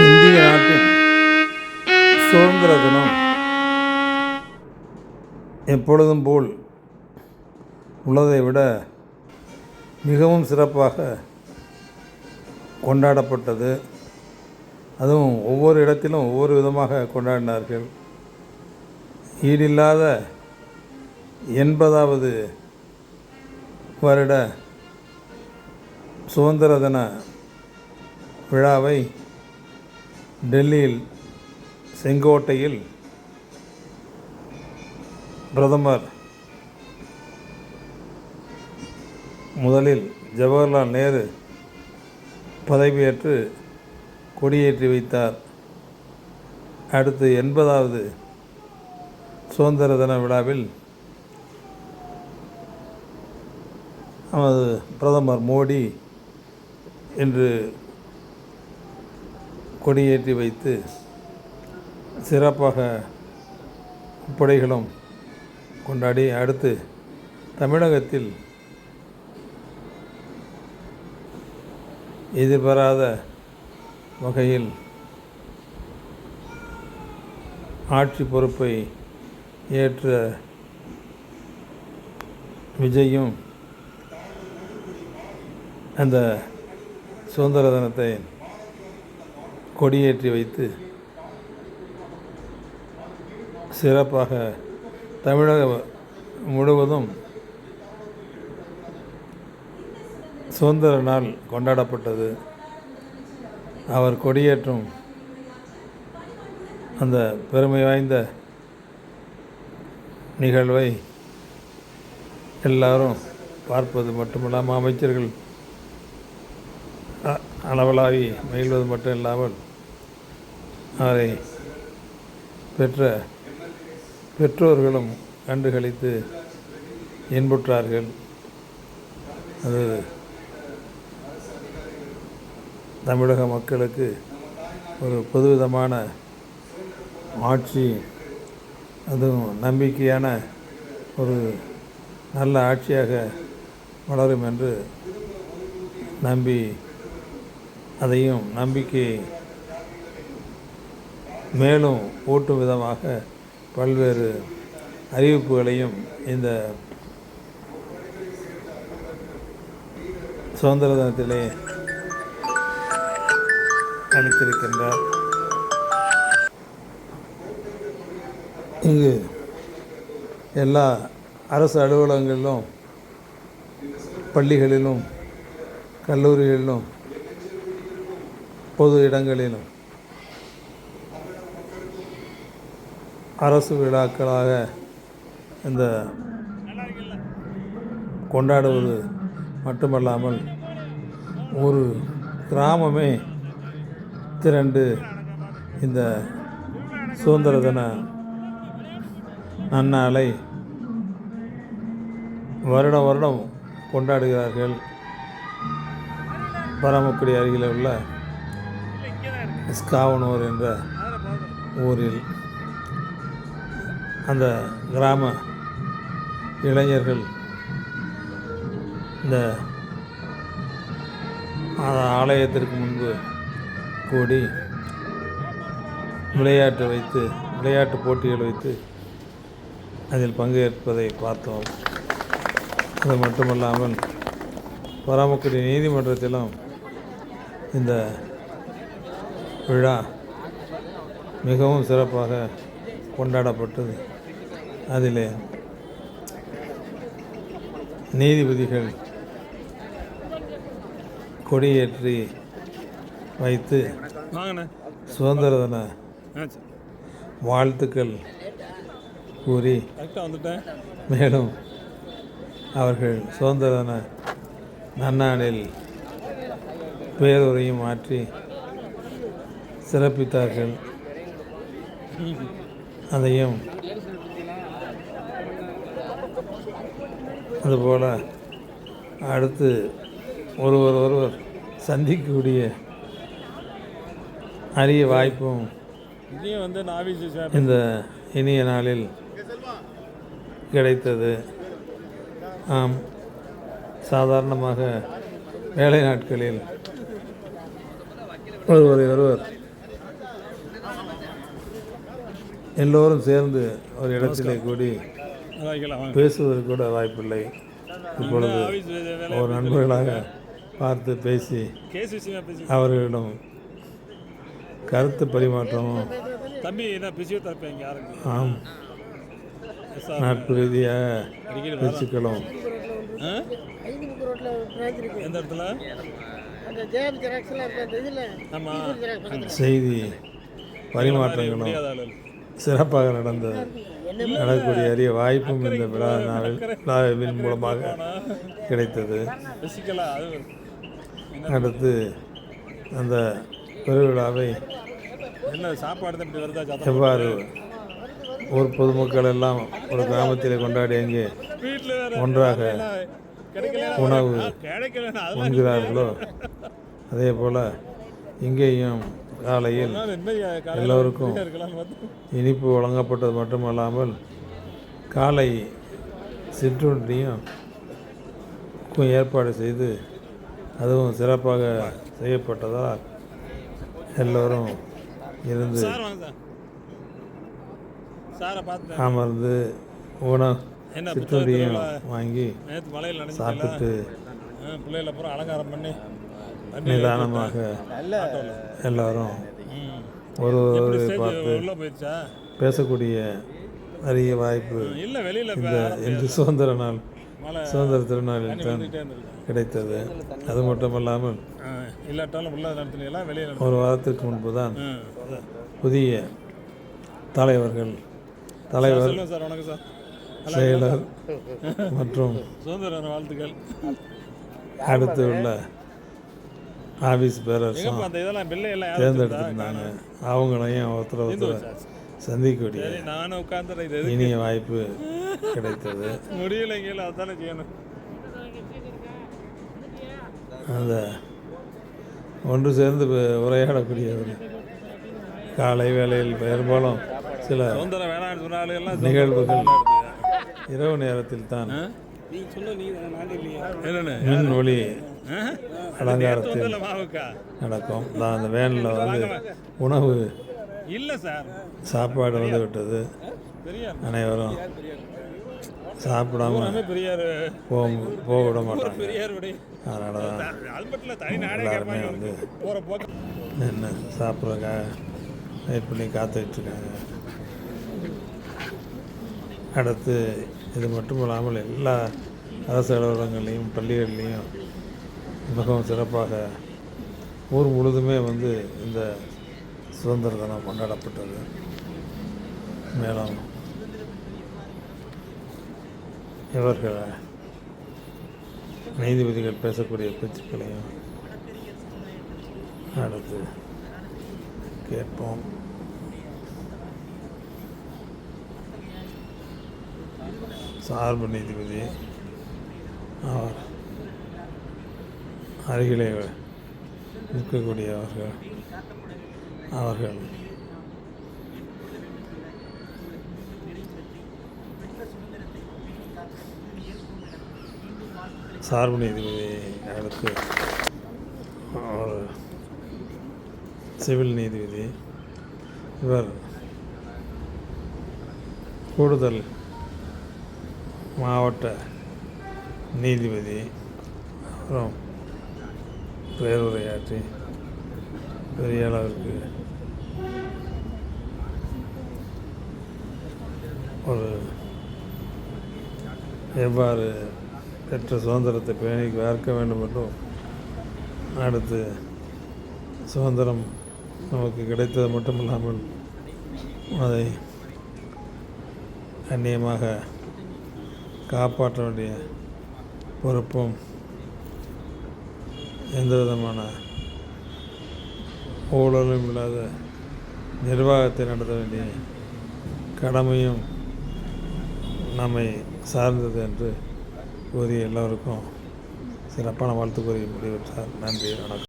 இந்திய நாட்டின் சுதந்திர தினம் எப்பொழுதும் போல் உள்ளதை விட மிகவும் சிறப்பாக கொண்டாடப்பட்டது. அதுவும் ஒவ்வொரு இடத்திலும் ஒவ்வொரு விதமாக கொண்டாடினார்கள். ஈடில்லாத 80வது வருட சுதந்திர தின விழாவை டெல்லியில் செங்கோட்டையில் பிரதமர் முதலில் ஜவஹர்லால் நேரு பதவியேற்று கொடியேற்றி வைத்தார். அடுத்து 80வது சுதந்திர தின விழாவில் நமது பிரதமர் மோடி என்று கொடியேற்றி வைத்து சிறப்பாக படைகளும் கொண்டாடி, அடுத்து தமிழகத்தில் எதிர்பாராத வகையில் ஆட்சி பொறுப்பை ஏற்ற விஜயும் அந்த சுதந்திர தினத்தை கொடியேற்றி வைத்து சிறப்பாக தமிழகம் முழுவதும் சுதந்திர நாள் கொண்டாடப்பட்டது. அவர் கொடியேற்றும் அந்த பெருமை வாய்ந்த நிகழ்வை எல்லாரும் பார்ப்பது மட்டுமில்லாமல் அமைச்சர்கள் அளவலாவி மகிழ்வது மட்டும் இல்லாமல் அவரை பெற்ற பெற்றோர்களும் கண்டுகளித்து இன்புற்றார்கள். அது தமிழக மக்களுக்கு ஒரு புதுவிதமான ஆட்சி, அதுவும் நம்பிக்கையான ஒரு நல்ல ஆட்சியாக வளரும் என்று நம்பி, அதையும் நம்பிக்கை மேலும் ஊட்டும் விதமாக பல்வேறு அறிவிப்புகளையும் இந்த சுதந்திர தினத்திலே அளித்திருக்கின்றார். இங்கு எல்லா அரசு அலுவலகங்களிலும், பள்ளிகளிலும், கல்லூரிகளிலும், பொது இடங்களிலும் அரசு விழாக்களாக இந்த கொண்டாடுவது மட்டுமல்லாமல் ஒரு கிராமமே திரண்டு இந்த சுதந்திர தின நன்னாளை வருடம் வருடம் கொண்டாடுகிறார்கள். பரமக்குடி அருகில் உள்ள ஸ்காவனூர் என்ற ஊரில் அந்த கிராம இளைஞர்கள் இந்த ஆலயத்திற்கு முன்பு கூடி விளையாட்டு போட்டிகள் வைத்து அதில் பங்கேற்பதை பார்த்தோம். அது மட்டுமல்லாமல் பரமக்குடி நீதிமன்றத்திலும் இந்த விழா மிகவும் சிறப்பாக கொண்டாடப்பட்டது. அதிலே நீதிபதிகள் கொடியேற்றி வைத்து சுதந்திர தின வாழ்த்துக்கள் கூறி, மேலும் அவர்கள் சுதந்திர தின நன்னாளில் பேருரையும் மாற்றி சிறப்பித்தார்கள். அதையும் அதுபோல் அடுத்து ஒருவர் சந்திக்கக்கூடிய அரிய வாய்ப்பும் இந்த இனிய நாளில் கிடைத்தது. ஆம், சாதாரணமாக வேலை நாட்களில் ஒருவர் எல்லோரும் சேர்ந்து ஒரு இடத்திலே கூடி பேசுவதற்கு கூட வாய்ப்பில்லை. இப்பொழுது ஒரு நண்பர்களாக பார்த்து பேசி அவர்களிடம் கருத்து பரிமாற்றமும் ஆம் நட்பு ரீதியாக பேச்சுக்களும் செய்தி பரிமாற்றங்களும் சிறப்பாக நடக்கக்கூடிய அரிய வாய்ப்பும் இந்த விழாவின் மூலமாக கிடைத்தது. அடுத்து அந்த பெருவிழாவை எவ்வாறு ஊர் பொதுமக்கள் எல்லாம் ஒரு கிராமத்தில் கொண்டாடி அங்கே ஒன்றாக உணவு உண்கிறார்களோ அதே போல் இங்கேயும் காலையில் எல்லோருக்கும் இனிப்பு வழங்கப்பட்டது மட்டுமல்லாமல் காலை சிற்றுண்டியும் ஏற்பாடு செய்து அதுவும் சிறப்பாக செய்யப்பட்டதால் எல்லோரும் இருந்து அமர்ந்து உணவு சிற்றுண்டியும் வாங்கி சாப்பிட்டு நிதானமாக எல்லோரும் ஒரு பார்த்து பேசக்கூடிய அரிய வாய்ப்பு இன்று சுதந்திர திருநாளில் தான் கிடைத்தது. அது மட்டுமல்லாமல் ஒரு வாரத்திற்கு முன்பு தான் புதிய தலைவர் செயலர் மற்றும் அடுத்து உள்ள ஆஃபீஸ் பேரர்ஸும் தேர்ந்தெடுத்திருந்தாங்க. அவங்களையும் ஒருத்தர் சந்திக்கக்கூடிய இனிய வாய்ப்பு கிடைத்தது. அந்த ஒன்று சேர்ந்து உரையாடக்கூடிய ஒரு காலை வேளையில் பெரும்பாலும் சில நிகழ்வுகள் இரவு நேரத்தில் தான் மின் ஒளி அலங்காரத்தில் நடக்கும். அந்த வேனில் வந்து உணவு சாப்பாடு வந்து விட்டது. அனைவரும் சாப்பிடாம போக விட மாட்டாங்க. அதனால தான் எல்லாருமே வந்து என்ன சாப்பிட்றதுக்காக வெயிட் பண்ணி காத்துட்ருக்காங்க. அடுத்து இது மட்டும் இல்லாமல் எல்லா அரசு அலுவலகங்கள்லேயும் பள்ளிகள்லேயும் மிகவும் சிறப்பாக ஊர் முழுதுமே வந்து இந்த சுதந்திர தினம் கொண்டாடப்பட்டது. மேலும் இவர்கள் நீதிபதிகள் பேசக்கூடிய பேச்சுக்களையும் அடுத்து கேட்போம். சார்பு நீதிபதி அவர் அருகிலே நிற்கக்கூடியவர்கள் அவர்கள் சார்பு நீதிபதி அடுத்து ஒரு சிவில் நீதிபதி இவர் கூடுதல் மாவட்ட நீதிபதி அப்புறம் பேருரையாற்றி பெரிய அளவிற்கு ஒரு எவ்வாறு பெற்ற சுதந்திரத்தை பேணி பார்க்க வேண்டும் என்றும் அடுத்து சுதந்திரம் நமக்கு கிடைத்தது மட்டுமில்லாமல் அதை கண்ணியமாக காப்பாற்ற வேண்டிய பொறுப்பும் எந்த விதமான ஊழலும் இல்லாத நிர்வாகத்தை நடத்த வேண்டிய கடமையும் நம்மை சார்ந்தது என்று கூறிய எல்லோருக்கும் சிறப்பான வாழ்த்து கூறிய முடிவெற்றார். நன்றி, வணக்கம்.